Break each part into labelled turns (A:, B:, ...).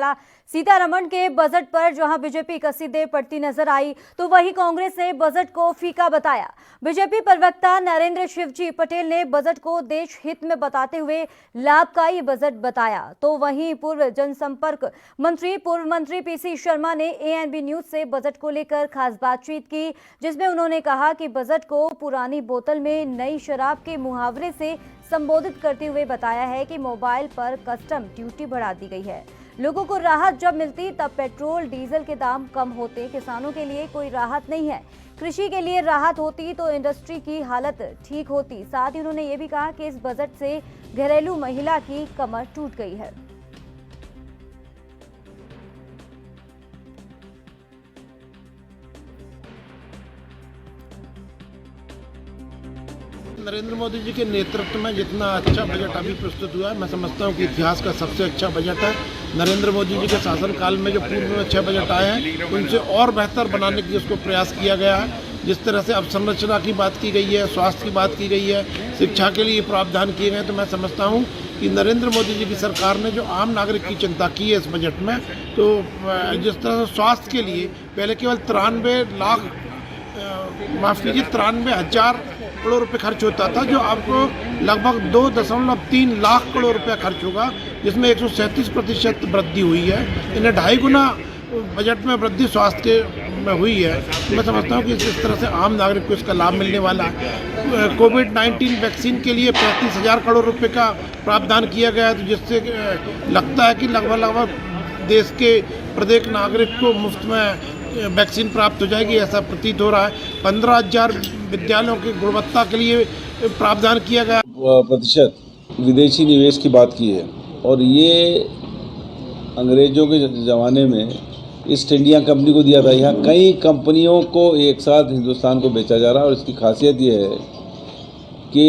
A: निर्मला सीतारमण के बजट पर जहां बीजेपी कसीदे पड़ती नजर आई, तो वहीं कांग्रेस ने बजट को फीका बताया। बीजेपी प्रवक्ता नरेंद्र शिवजी पटेल ने बजट को देश हित में बताते हुए लाभकारी बजट बताया। तो वहीं पूर्व जनसंपर्क मंत्री पूर्व मंत्री पीसी शर्मा ने एएनबी न्यूज से बजट को लेकर खास बातचीत की, जिसमें उन्होंने कहा कि बजट को पुरानी बोतल में नई शराब के मुहावरे से संबोधित करते हुए बताया है कि मोबाइल पर कस्टम ड्यूटी बढ़ा दी गई है। लोगों को राहत जब मिलती तब पेट्रोल डीजल के दाम कम होते। किसानों के लिए कोई राहत नहीं है। कृषि के लिए राहत होती तो इंडस्ट्री की हालत ठीक होती। साथ ही उन्होंने ये भी कहा कि इस बजट से घरेलू महिला की कमर टूट गई है।
B: नरेंद्र मोदी जी के नेतृत्व में जितना अच्छा बजट अभी प्रस्तुत हुआ है, मैं समझता हूँ कि इतिहास का सबसे अच्छा बजट है। नरेंद्र मोदी जी के शासनकाल में जो पूर्व में 6 बजट आए हैं, उनसे और बेहतर बनाने की उसको प्रयास किया गया है। जिस तरह से अवसंरचना की बात की गई है, स्वास्थ्य की बात की गई है, शिक्षा के लिए प्रावधान किए गए, तो मैं समझता हूँ कि नरेंद्र मोदी जी की सरकार ने जो आम नागरिक की चिंता की है इस बजट में, तो जिस तरह से स्वास्थ्य के लिए पहले केवल 93,000 करोड़ रुपए खर्च होता था, जो आपको लगभग 2.3 लाख करोड़ रुपया खर्च होगा, जिसमें 137% वृद्धि हुई है। इन्हें 2.5 गुना बजट में वृद्धि स्वास्थ्य में हुई है। मैं समझता हूँ कि इस तरह से आम नागरिक को इसका लाभ मिलने वाला है। कोविड-19 वैक्सीन के लिए 35,000 करोड़ रुपए का प्रावधान किया गया है, तो जिससे लगता है कि लगभग देश के प्रत्येक नागरिक को मुफ्त में वैक्सीन प्राप्त हो जाएगी, ऐसा प्रतीत हो रहा है। 15,000 विद्यालयों की गुणवत्ता के लिए प्रावधान किया गया।
C: प्रतिशत विदेशी निवेश की बात की है, और ये अंग्रेजों के ज़माने में ईस्ट इंडिया कंपनी को दिया था। यहाँ कई कंपनियों को एक साथ हिंदुस्तान को बेचा जा रहा है, और इसकी खासियत ये है कि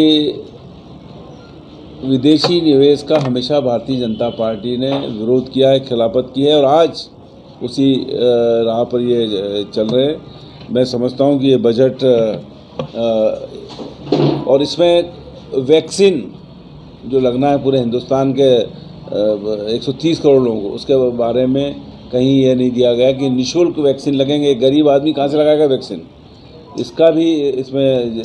C: विदेशी निवेश का हमेशा भारतीय जनता पार्टी ने विरोध किया है, खिलाफत की है, और आज उसी राह पर ये चल रहे हैं। मैं समझता हूँ कि ये बजट और इसमें वैक्सीन जो लगना है पूरे हिंदुस्तान के 130 करोड़ लोगों को, उसके बारे में कहीं ये नहीं दिया गया कि निःशुल्क वैक्सीन लगेंगे। गरीब आदमी कहाँ से लगाएगा वैक्सीन, इसका भी इसमें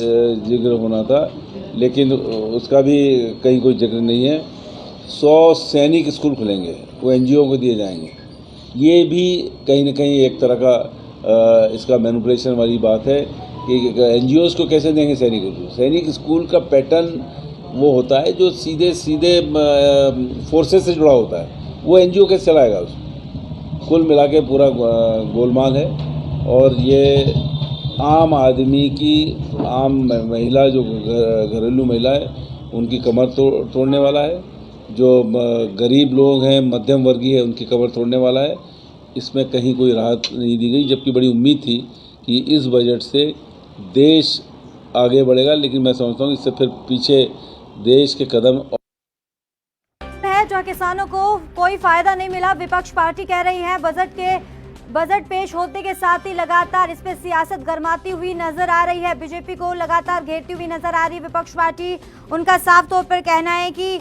C: जिक्र होना था, लेकिन उसका भी कहीं कोई जिक्र नहीं है। 100 सैनिक स्कूल खुलेंगे, वो एनजीओ को दिए जाएंगे। ये भी कहीं ना कहीं एक तरह का इसका मैनिपुलेशन वाली बात है कि एनजीओज़ को कैसे देंगे सैनिक स्कूल। सैनिक स्कूल का पैटर्न वो होता है जो सीधे फोर्सेस से जुड़ा होता है, वो एनजीओ कैसे चलाएगा उसको। कुल मिला के पूरा गोलमाल है, और ये आम आदमी की, आम महिला जो घरेलू महिला है, उनकी कमर तोड़ने वाला है। जो गरीब लोग हैं, मध्यम वर्गीय है, उनकी कमर तोड़ने वाला है। इसमें कहीं कोई राहत नहीं दी गई, जबकि बड़ी उम्मीद थी कि इस बजट से देश आगे बढ़ेगा, लेकिन मैं समझता हूँ इससे फिर पीछे देश के कदम
A: है। जो किसानों को कोई फायदा नहीं मिला, विपक्ष पार्टी कह रही है। बजट पेश होते के साथ ही लगातार इस पे सियासत गरमाती हुई नजर आ रही है। बीजेपी को लगातार घेरती हुई नजर आ रही है विपक्ष पार्टी। उनका साफ तौर पर कहना है कि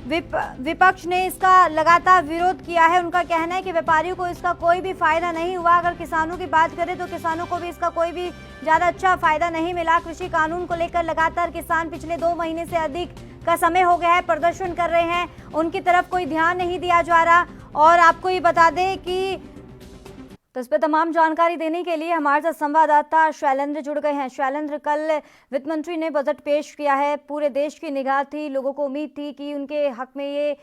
A: विपक्ष ने इसका लगातार विरोध किया है। उनका कहना है कि व्यापारियों को इसका कोई भी फायदा नहीं हुआ। अगर किसानों की बात करें तो किसानों को भी इसका कोई भी ज्यादा अच्छा फायदा नहीं मिला। कृषि कानून को लेकर लगातार किसान पिछले 2 महीने से अधिक का समय हो गया है प्रदर्शन कर रहे हैं, उनकी तरफ कोई ध्यान नहीं दिया जा रहा। और आपको ये बता दें कि तो इस पर तमाम जानकारी देने के लिए हमारे साथ संवाददाता शैलेंद्र जुड़ गए हैं। शैलेंद्र, कल वित्त मंत्री ने बजट पेश किया है, पूरे देश की निगाह थी, लोगों को उम्मीद थी कि उनके हक में ये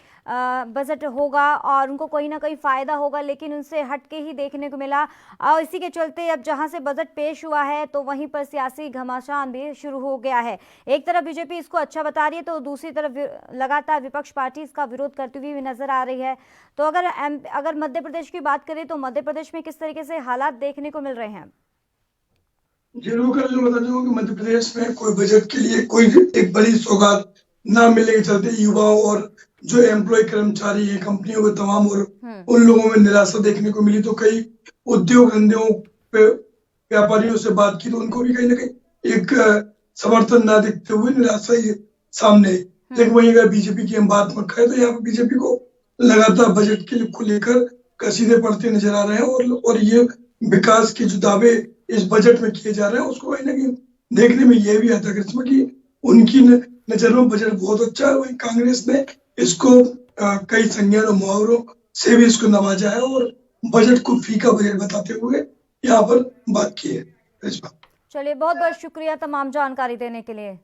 A: बजट होगा और उनको कोई ना कोई फायदा होगा, लेकिन उनसे हटके ही देखने को मिला। और इसी के चलते अब जहां से बजट पेश हुआ है तो वहीं पर सियासी घमासान भी शुरू हो गया है। एक तरफ बीजेपी इसको अच्छा बता रही है तो दूसरी तरफ लगातार विपक्ष पार्टी इसका विरोध करती हुई नजर आ रही है। तो अगर मध्य प्रदेश की बात करें तो मध्य प्रदेश में किस तरीके से हालात देखने को मिल रहे हैं?
D: जरूर कर बता दूं कि मध्य प्रदेश में कोई बजट के लिए कोई एक बड़ी सौगात ना मिलने के चलते युवाओं और जो एम्प्लॉय कर्मचारी है कंपनियों के तमाम, और उन लोगों में निराशा देखने को मिली। तो कई उद्योग धंधों पे व्यापारियों से बात की तो उनको भी कहीं ना कहीं एक समर्थन ना दिखते हुए निराशा ही सामने। लेकिन वही अगर बीजेपी की हम बात में करें तो यहाँ पर बीजेपी को लगातार बजट को लेकर कसीदे पढ़ते नजर आ रहे हैं और ये विकास के जो दावे इस बजट में किए जा रहे हैं उसको कहीं ना कहीं देखने में ये भी आता है करिश्मा कि उनकी नजर में बजट बहुत अच्छा है। वहीं कांग्रेस ने इसको कई संज्ञान और मुहावरों से भी इसको नवाजा है और बजट को फीका बजट बताते हुए यहाँ पर बात की है। करिश्मा,
A: चलिए, बहुत बहुत शुक्रिया तमाम जानकारी देने के लिए।